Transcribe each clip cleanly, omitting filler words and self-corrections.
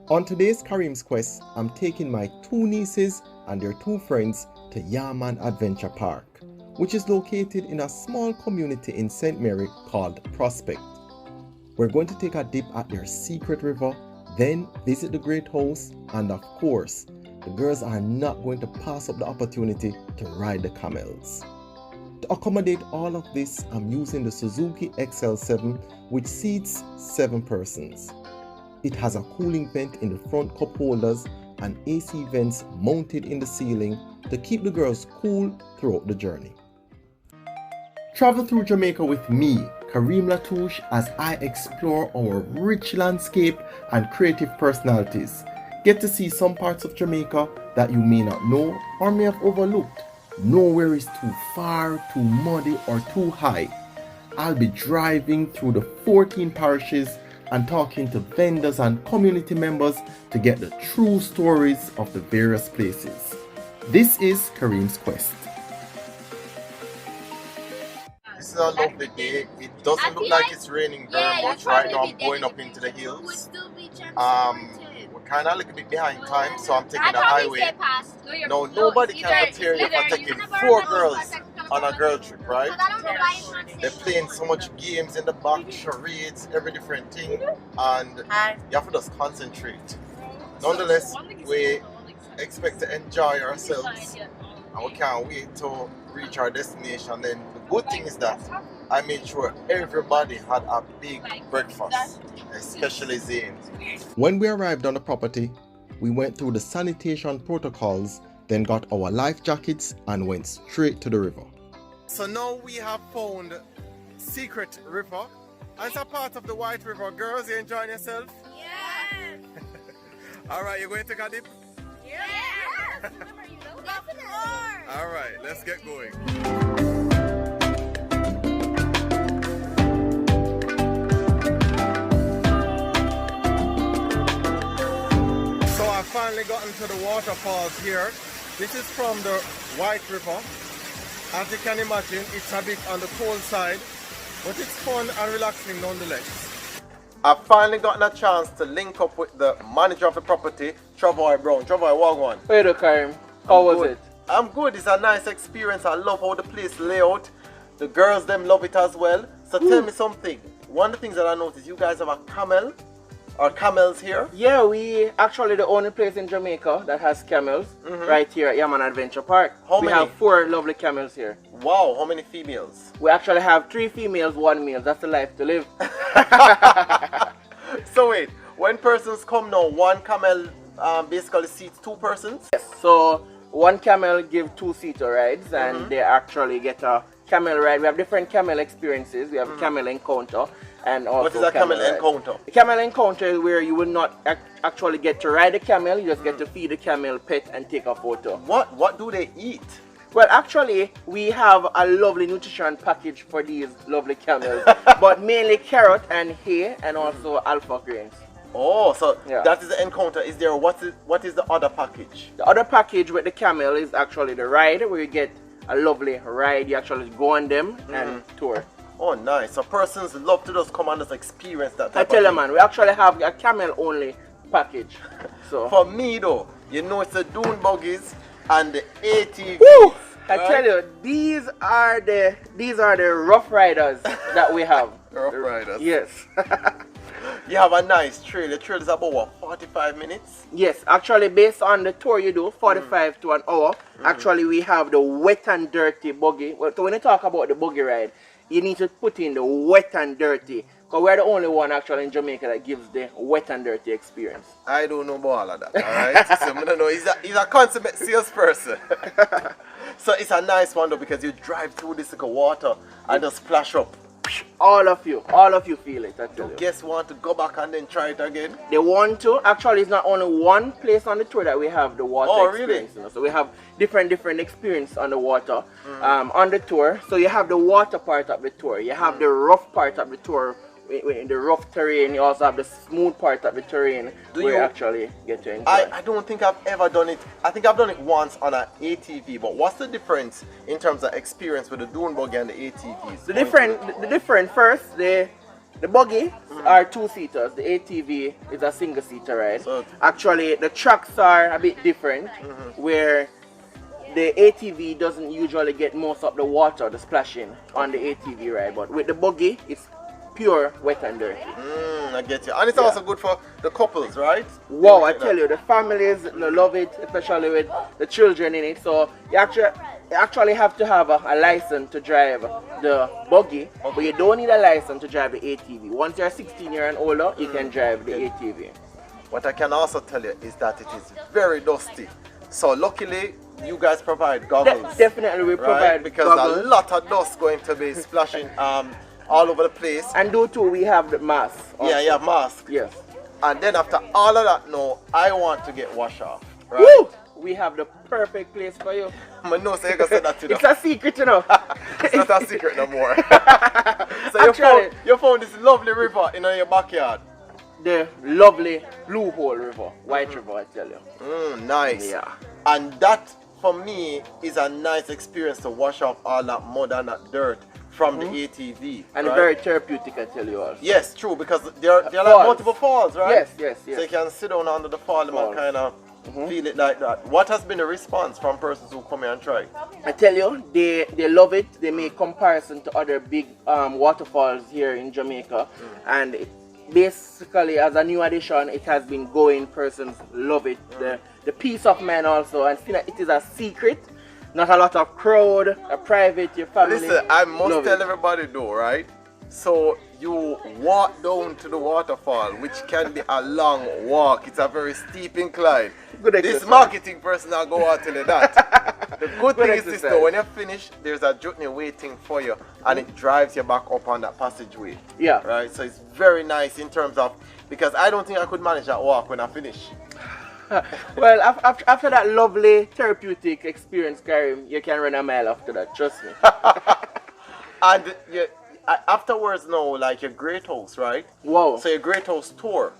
On today's Kareem's Quest, I'm taking my two nieces and their two friends to Yaman Adventure Park, which is located in a small community in St. Mary called Prospect. We're going to take a dip at their secret river, then visit the Great House, and of course, the girls are not going to pass up the opportunity to ride the camels. To accommodate all of this, I'm using the Suzuki XL7, which seats 7 persons. It has a cooling vent in the front cup holders and AC vents mounted in the ceiling to keep the girls cool throughout the journey. Travel through Jamaica with me, Kareem Latouche, as I explore our rich landscape and creative personalities. Get to see some parts of Jamaica that you may not know or may have overlooked. Nowhere is too far, too muddy, or too high. I'll be driving through the 14 parishes and talking to vendors and community members to get the true stories of the various places. This is Kareem's Quest. This is a lovely day. It doesn't look like it's raining very much right now. I'm going up into the hills. We're kind of a little bit behind time, so I'm taking the highway. No, nobody can prepare you for taking 4 girls on a girl trip, right? They're playing so much games in the back, charades, every different thing, and you have to just concentrate. Nonetheless, we expect to enjoy ourselves, and we can't wait to reach our destination. Then the good thing is that I made sure everybody had a big breakfast, especially Zane. When we arrived on the property, we went through the sanitation protocols, then got our life jackets and went straight to the river. So now we have found Secret River. And it's a part of the White River. Girls, you enjoying yourself? Yes! Alright, you going to take a dip? Yes! Alright, let's get going. So I finally gotten to the waterfalls here. This is from the White River. As you can imagine, it's a bit on the cold side, but it's fun and relaxing nonetheless. I've finally gotten a chance to link up with the manager of the property, Trevor Brown. Trevor, walk on. Hey there, Kareem. How was it? I'm good. It's a nice experience. I love how the place layout. The girls, them love it as well. So tell me something. One of the things that I noticed, you guys have a camel or camels here? Yeah, we actually the only place in Jamaica that has camels right here at Yaman Adventure Park. How we many? have 4 lovely camels here. Wow, how many females? We actually have 3 females, 1 male. That's the life to live. So wait, when persons come now, one camel basically seats 2 persons? Yes, so one camel give 2-seater rides and they actually get a camel ride. We have different camel experiences. We have a camel encounter and also What is a camel ride. encounter? A camel encounter is where you will not actually get to ride the camel, you just get to feed the camel, pet and take a photo. What do they eat? Well, actually, we have a lovely nutrition package for these lovely camels, but mainly carrot and hay and also alpha grains. Oh, so Yeah. that is the encounter. Is there what is the other package? The other package with the camel is actually the ride, where you get a lovely ride. You actually go on them and tour. Oh, nice. So persons love to just come and just experience that I type tell of you, thing. man, we actually have a camel only package. So For me though, you know it's the dune buggies and the ATVs. woo! I right? tell you, these are the rough riders that we have. Rough riders. Yes. You have a nice trail. The trail is about what, 45 minutes? Yes, actually based on the tour you do, 45 to an hour, actually we have the wet and dirty buggy. Well, so when you talk about the buggy ride, you need to put in the wet and dirty, because we're the only one actually in Jamaica that gives the wet and dirty experience. I don't know about all of that, alright? So I don't know, he's a consummate salesperson. So it's a nice one though, because you drive through this like a water and just splash up. All of you feel it, I tell you. Guess want to go back and then try it again? They want to. Actually, it's not only one place on the tour that we have the water experience. You know? So we have different experience on the water on the tour. So you have the water part of the tour. You have the rough part of the tour. In the rough terrain, you also have the smooth part of the terrain where you actually get to enjoy. I don't think I've ever done it. I think I've done it once on an ATV, but what's the difference in terms of experience with the dune buggy and the ATVs? The different first, the The buggy are two-seaters. The ATV is a single-seater ride. So, actually, the tracks are a bit different, where the ATV doesn't usually get most of the water, the splashing on the ATV ride, but with the buggy, it's pure wet and dirty. I get you. And it's also good for the couples, right? Wow, I tell you, the families love it, especially with the children in it. So you actually have to have a license to drive the buggy, but you don't need a license to drive the ATV. Once you're 16 years and older, you can drive the ATV. What I can also tell you is that it is very dusty. So luckily, you guys provide goggles. Definitely we provide because goggles. a lot of dust going to be splashing all over the place. And too, we have the mask. Also. Yeah, mask. Yes. And then after all of that, no, I want to get wash off. Right? Woo! We have the perfect place for you. I know, so you can say that to them. It's a secret, you know. It's not a secret no more. So you found this lovely river in your backyard. The lovely Blue Hole River, White River, I tell you. Nice. Yeah. And that, for me, is a nice experience to wash off all that mud and that dirt from the ATV. And right? very therapeutic, I tell you also. Yes, true, because there are like multiple falls, right? Yes. So you can sit down under the fall and kind of feel it like that. What has been the response from persons who come here and try? I tell you, they love it. They make comparison to other big waterfalls here in Jamaica. And basically, as a new addition, it has been going. Persons love it. The peace of mind also. And still, it is a secret. Not a lot of crowd, a private, your family. Listen, I must tell everybody though, right? So you walk down to the waterfall, which can be a long walk. It's a very steep incline. Good exercise. This marketing person will go out tell you that. The good thing is this though, when you finish, there's a jeepney waiting for you and it drives you back up on that passageway. Yeah. Right? So it's very nice in terms of, because I don't think I could manage that walk when I finish. Well, after that lovely therapeutic experience, Kareem, you can run a mile after that, trust me. And afterwards now, like your Great House, right? Wow. So your Great House tour,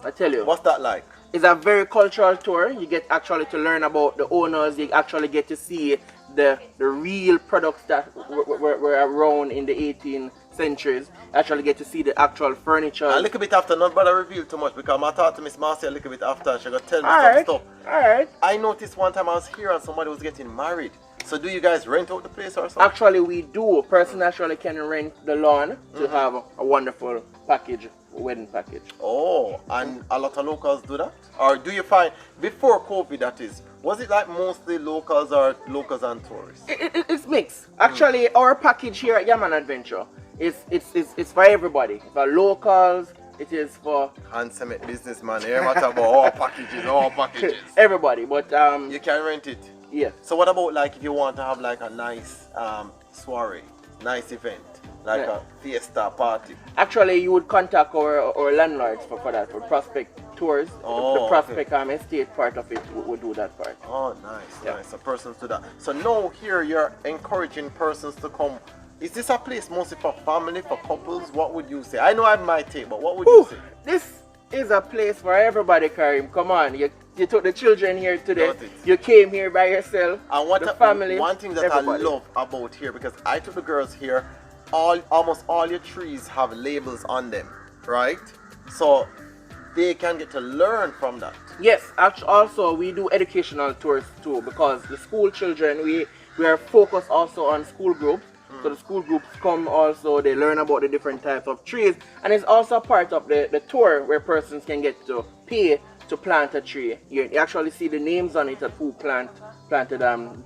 I tell you. what's that like? It's a very cultural tour. You get actually to learn about the owners. You actually get to see the real products that were around in the 18th centuries. You actually get to see the actual furniture. A little bit after, not bother reveal too much because I talked to Miss Marcy a little bit after and she got tell me some stuff. Alright. I noticed one time I was here and somebody was getting married. So do you guys rent out the place or something? Actually, we do. A person actually can rent the lawn to have a wonderful package, wedding package. Oh, and a lot of locals do that? Or do you find, before COVID that is, was it like mostly locals or locals and tourists? It's mixed. Actually, our package here at Yaman Adventure it's for everybody. For locals, it is for Handsome businessman, here matter about all packages. everybody. But you can rent it. yes. So what about like if you want to have like a nice soiree, nice event, like a fiesta party? Actually, you would contact our landlords for that, for Prospect Tours. The Prospect estate part of it would do that part. Oh, nice. So persons do that. So now here you're encouraging persons to come. Is this a place mostly for family, for couples? What would you say? I know I might take, but what would you say? This is a place for everybody, Kareem. Come on, you took the children here today. You came here by yourself. And what the family. One thing that everybody. I love about here, because I took the girls here, almost all your trees have labels on them, right? So they can get to learn from that. Yes, also we do educational tours too, because the school children, we are focused also on school groups. So the school groups come also, they learn about the different types of trees, and it's also part of the tour where persons can get to pay to plant a tree. You actually see the names on it of who planted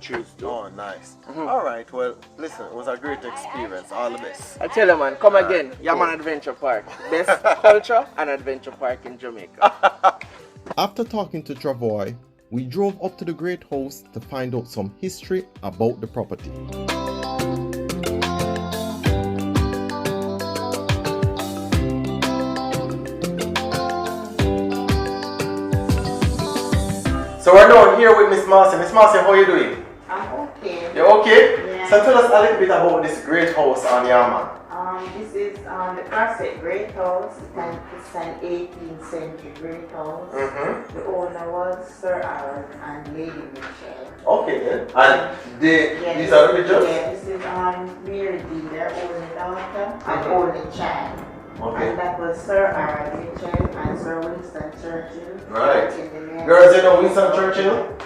trees too. Oh, nice. All right, well, listen, it was a great experience. All the best. I tell you, man, come again. Yaman Adventure Park. Best culture and adventure park in Jamaica. After talking to Travoy, we drove up to the Great House to find out some history about the property. So we're down here with Miss Marcy. Miss Marcy, how are you doing? I'm okay. You're okay? Yeah. So tell us a little bit about this great house on Yaman. This is the Prospect Great House. It's an 18th century great house. The owner was Sir Aaron and Lady Michelle. Okay then. And these are the pictures? Yeah, this is Mary Dean, their only daughter, and only child. And that was Sir Harold Mitchell and Sir Winston Churchill. Right. Girls, you know Winston Churchill?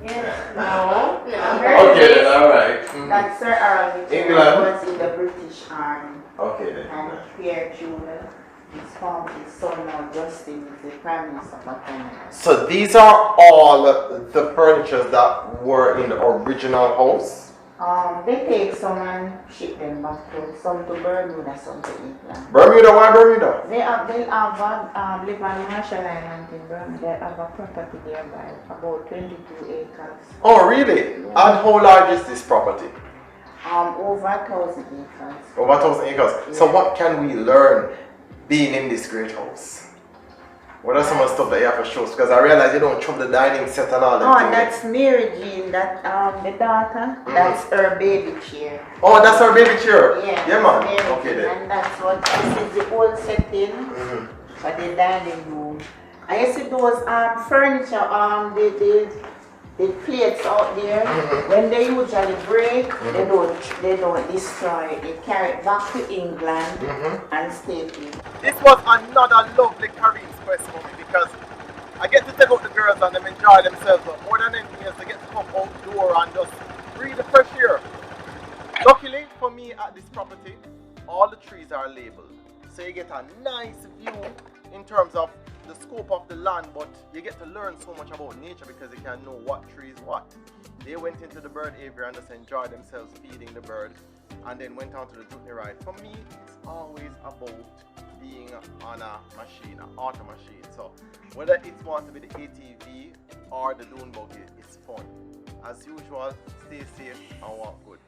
Yes. No. Okay, then, alright. That Sir Harold Mitchell England was in the British Army. Okay then. And Pierre Tudor, his son now Justin is the Prime Minister of Canada. So these are all the furniture that were in the original house? They take some and ship them back to some to Bermuda, some to England. Bermuda? Why Bermuda? They have live on Marshall Island in Bermuda. They have a property there by about 22 acres. Oh really? Yeah. And how large is this property? Over 1,000 acres. Over 1,000 acres. Yeah. So what can we learn being in this great house? What are some of the stuff that you have to show us? Because I realize you don't show the dining set and all that. Oh, that's Mary Jean, that the daughter. That's her baby chair. Oh, that's her baby chair? Yeah. Yeah, man. Mary okay Jean, then. and that's what this is the old setting for the dining room. I see those furniture, the plates out there, when they usually break, they don't destroy it. They carry it back to England and stay in. This was another lovely Kareems Quest for me because I get to take out the girls and them enjoy themselves, but more than anything else, they get to come outdoor and just breathe the fresh air. Luckily for me at this property, all the trees are labeled. So you get a nice view in terms of the scope of the land, but you get to learn so much about nature because you can know what tree is what. They went into the bird aviary and just enjoyed themselves feeding the bird and then went on to the Jutney ride. For me, it's always about being on a machine, an auto machine. So whether it wants to be the ATV or the dune buggy, it's fun. As usual, stay safe and walk good.